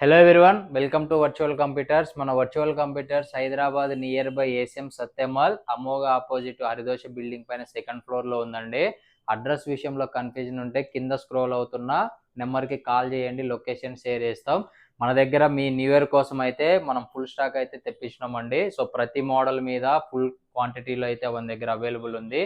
Hello everyone, welcome to virtual computers. మన virtual computers Hyderabad near by ACM Satyam mall Amogha opposite హరిదోష building పైన second floor లో ఉందండి. అడ్రస్ విషయంలో కన్ఫ్యూజన్ ఉంటే కింద స్క్రోల్ అవుతున్న నెంబర్కి కాల్ చేయండి, లొకేషన్ షేర్ చేస్తాం. మన దగ్గర మీ న్యూ ఇయర్ కోసం అయితే మనం ఫుల్ స్టాక్ అయితే తెప్పించినామండి. సో ప్రతి మోడల్ మీద ఫుల్ క్వాంటిటీలో అయితే మన దగ్గర అవైలబుల్ ఉంది.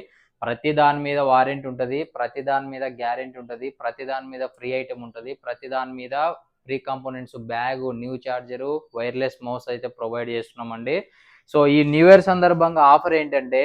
ప్రతి దాని మీద వారంటీ ఉంటుంది, ప్రతి దాని మీద గ్యారెంటీ ఉంటుంది, ప్రతి దాని మీద ఫ్రీ ఐటమ్ ఉంటుంది, ప్రతి దాని మీద free components, bag, new charger, wireless mouse అయితే ప్రొవైడ్ చేస్తున్నామండి. సో ఈ న్యూ ఇయర్ సందర్భంగా ఆఫర్ ఏంటంటే,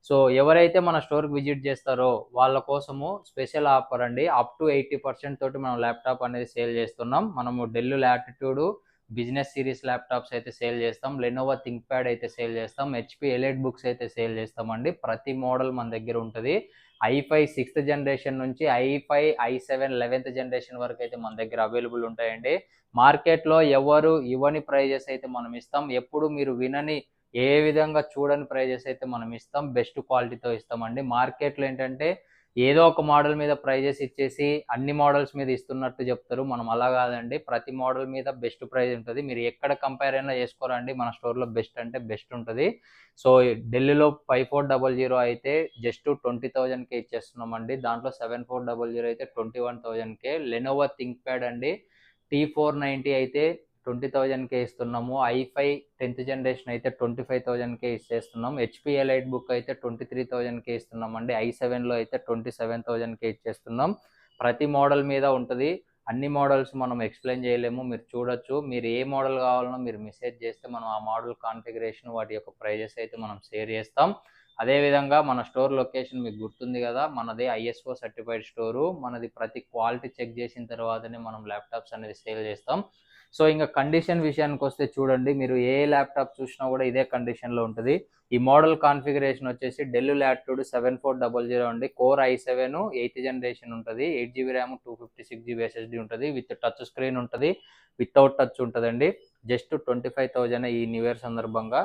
సో ఎవరైతే మన స్టోర్కి విజిట్ చేస్తారో వాళ్ళ కోసము స్పెషల్ ఆఫర్ అండి. అప్ టు 80% తోటి మనం ల్యాప్టాప్ అనేది సేల్ చేస్తున్నాం. మనము del latitude business series laptops అయితే సేల్ చేస్తాం, లెనోవో థింక్ ప్యాడ్ అయితే సేల్ చేస్తాం, హెచ్పి ఎలైట్ బుక్స్ అయితే సేల్ చేస్తామండి. ప్రతి మోడల్ మన దగ్గర ఉంటుంది. i5 6th జనరేషన్ నుంచి i5 i7 11th జనరేషన్ వరకు అయితే మన దగ్గర అవైలబుల్ ఉంటాయండి. మార్కెట్లో ఎవరు ఇవ్వని ప్రైజెస్ అయితే మనం ఇస్తాం. ఎప్పుడు మీరు వినని, ఏ విధంగా చూడని ప్రైజెస్ అయితే మనం ఇస్తాం. బెస్ట్ క్వాలిటీతో ఇస్తామండి. మార్కెట్లో ఏంటంటే ఏదో ఒక మోడల్ మీద ప్రైజెస్ ఇచ్చేసి అన్ని మోడల్స్ మీద ఇస్తున్నట్టు చెప్తారు. మనం అలా కాదండి, ప్రతి మోడల్ మీద బెస్ట్ ప్రైజ్ ఉంటుంది. మీరు ఎక్కడ కంపేర్ అయినా చేసుకోరండి, మన స్టోర్లో బెస్ట్ అంటే బెస్ట్ ఉంటుంది. సో ఢిల్లీలో 5400 అయితే జస్ట్ 20,000కే ఇచ్చేస్తున్నామండి. దాంట్లో 7400 అయితే 21,000కే. లెనోవో థింక్ ప్యాడ్ అండి, T490 అయితే 20,000కే ఇస్తున్నాము. i5 10th జనరేషన్ అయితే 25,000కే ఇచ్చేస్తున్నాం. హెచ్పి ఎలైట్ బుక్ అయితే 23,000కే ఇస్తున్నామండి. i7లో అయితే 27,000కే ఇచ్చేస్తున్నాం. ప్రతి మోడల్ మీద ఉంటుంది. అన్ని మోడల్స్ మనం ఎక్స్ప్లెయిన్ చేయలేము, మీరు చూడొచ్చు. మీరు ఏ మోడల్ కావాలనో మీరు మెసేజ్ చేస్తే మనం ఆ మోడల్ కాన్ఫిగరేషన్, వాటి యొక్క ప్రైజెస్ అయితే మనం షేర్ చేస్తాం. అదేవిధంగా మన స్టోర్ లొకేషన్ మీకు గుర్తుంది కదా, మనది ఐఎస్ఓ సర్టిఫైడ్ స్టోరు. మనది ప్రతి క్వాలిటీ చెక్ చేసిన తర్వాతనే మనం ల్యాప్టాప్స్ అనేది సేల్ చేస్తాం. సో ఇంకా కండిషన్ విషయానికి వస్తే చూడండి, మీరు ఏ ల్యాప్టాప్ చూసినా కూడా ఇదే కండిషన్లో ఉంటుంది. ఈ మోడల్ కాన్ఫిగరేషన్ వచ్చేసి డెల్ లాటిట్యూడ్ 7400 అండి. కోర్ i7 8th జనరేషన్ ఉంటుంది. 8GB ర్యామ్, 256GB SSD ఉంటుంది. విత్ టచ్ స్క్రీన్ ఉంటుంది, వితౌట్ టచ్ ఉంటుందండి. జస్ట్ 25,000 ఈ న్యూ ఇయర్ సందర్భంగా.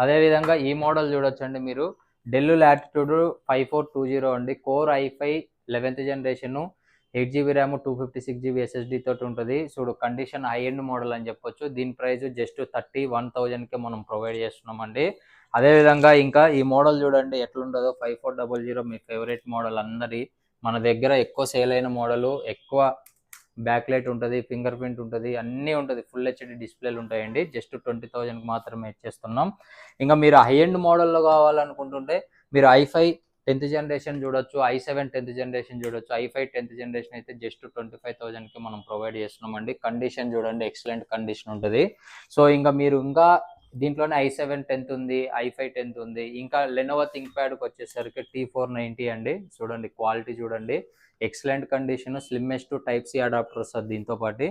అదేవిధంగా ఈ మోడల్ చూడొచ్చండి మీరు, డెల్ లాటిట్యూడ్ 5420 అండి. Core i5 11th generation, 8GB RAM, 256GB SSD తోటి ఉంటుంది. చూడు కండిషన్ హై ఎండ్ మోడల్ అని చెప్పొచ్చు. దీని ప్రైస్ జస్ట్ 31,000కే మనం ప్రొవైడ్ చేస్తున్నామండి. అదేవిధంగా ఇంకా ఈ మోడల్ చూడండి ఎట్లుంటుందో. 5400 మీ ఫేవరెట్ మోడల్ అందరి మన దగ్గర ఎక్కువ సేల్ అయిన మోడలు. ఎక్కువ బ్యాక్ లైట్ ఉంటుంది, ఫింగర్ ప్రింట్ ఉంటుంది, అన్నీ ఉంటుంది. ఫుల్ హెచ్డి డిస్ప్లేలు ఉంటాయండి. జస్ట్ 20,000కి మాత్రమే ఇచ్చేస్తున్నాం. ఇంకా మీరు హై ఎండ్ మోడల్లో కావాలనుకుంటుంటే మీరు i5 10th జనరేషన్ చూడొచ్చు, i7 10th జనరేషన్ చూడొచ్చు. i5 10th జనరేషన్ అయితే జస్ట్ 25,000కి మనం ప్రొవైడ్ చేస్తున్నామండి. కండిషన్ చూడండి, ఎక్సలెంట్ కండిషన్ ఉంటుంది. సో ఇంకా మీరు ఇంకా దీంట్లోనే i7 10th ఉంది, i5 10th ఉంది. ఇంకా లెనోవో థింక్ ప్యాడ్కి వచ్చేసరికి T490 అండి. చూడండి క్వాలిటీ చూడండి, excellent condition. Slimmest type C adapter వస్తుంది దీంతో పాటు.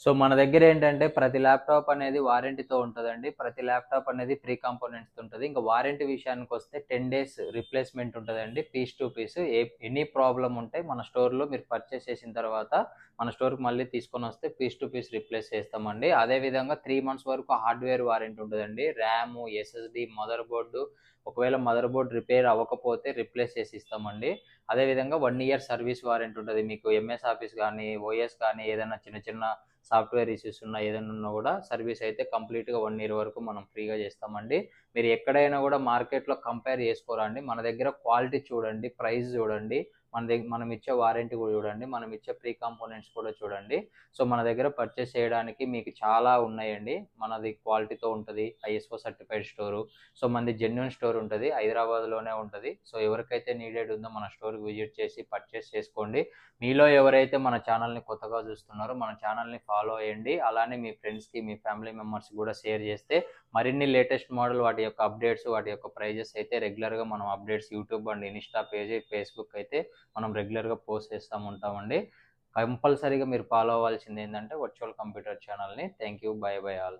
సో మన దగ్గర ఏంటంటే ప్రతి ల్యాప్టాప్ అనేది వారంటీతో ఉంటుందండి. ప్రతి ల్యాప్టాప్ అనేది ఫ్రీ కాంపోనెంట్స్ ఉంటుంది. ఇంకా వారంటీ విషయానికి వస్తే 10 days రిప్లేస్మెంట్ ఉంటుందండి, piece to piece. Any problem ఉంటే మన స్టోర్లో మీరు పర్చేస్ చేసిన తర్వాత మన స్టోర్కి మళ్ళీ తీసుకొని వస్తే పీస్ టు పీస్ రిప్లేస్ చేస్తామండి. అదేవిధంగా 3 months వరకు హార్డ్వేర్ వారంటీ ఉంటుందండి. ర్యామ్, ఎస్ఎస్డి, మదర్ బోర్డు, ఒకవేళ మదర్ బోర్డ్ రిపేర్ అవ్వకపోతే రిప్లేస్ చేసి ఇస్తామండి. అదేవిధంగా 1 year సర్వీస్ వారంటీ ఉంటుంది. మీకు ఎంఎస్ ఆఫీస్ కానీ, ఓఎస్ కానీ, ఏదైనా చిన్న చిన్న సాఫ్ట్వేర్ ఇష్యూస్ ఉన్నా, ఏదైనా ఉన్నా కూడా సర్వీస్ అయితే కంప్లీట్గా 1 year వరకు మనం ఫ్రీగా చేస్తామండి. మీరు ఎక్కడైనా కూడా మార్కెట్లో కంపేర్ చేసుకోరండి. మన దగ్గర క్వాలిటీ చూడండి, ప్రైస్ చూడండి, మనం ఇచ్చే వారంటీ కూడా చూడండి, మనం ఇచ్చే ప్రీ కాంపోనెంట్స్ కూడా చూడండి. సో మన దగ్గర పర్చేస్ చేయడానికి మీకు చాలా ఉన్నాయండి. మనది క్వాలిటీతో ఉంటుంది, ఐఎస్ఓ సర్టిఫైడ్ స్టోరు. సో మనది జెన్యున్ స్టోర్ ఉంటుంది, హైదరాబాద్లోనే ఉంటుంది. సో ఎవరికైతే నీడెడ్ ఉందో మన స్టోర్కి విజిట్ చేసి పర్చేస్ చేసుకోండి. మీలో ఎవరైతే మన ఛానల్ని కొత్తగా చూస్తున్నారో మన ఛానల్ని ఫాలో అయ్యండి. అలానే మీ ఫ్రెండ్స్కి, మీ ఫ్యామిలీ మెంబర్స్కి కూడా షేర్ చేస్తే మరిన్ని లేటెస్ట్ మోడల్, వాటి యొక్క అప్డేట్స్, వాటి యొక్క ప్రైజెస్ అయితే రెగ్యులర్గా మనం updates YouTube and Insta page, Facebook అయితే మనం రెగ్యులర్గా పోస్ట్ చేస్తూ ఉంటామండి. కంపల్సరీగా మీరు ఫాలో అవ్వాల్సింది ఏంటంటే వర్చువల్ కంప్యూటర్ ఛానల్ని. Thank you, by by all.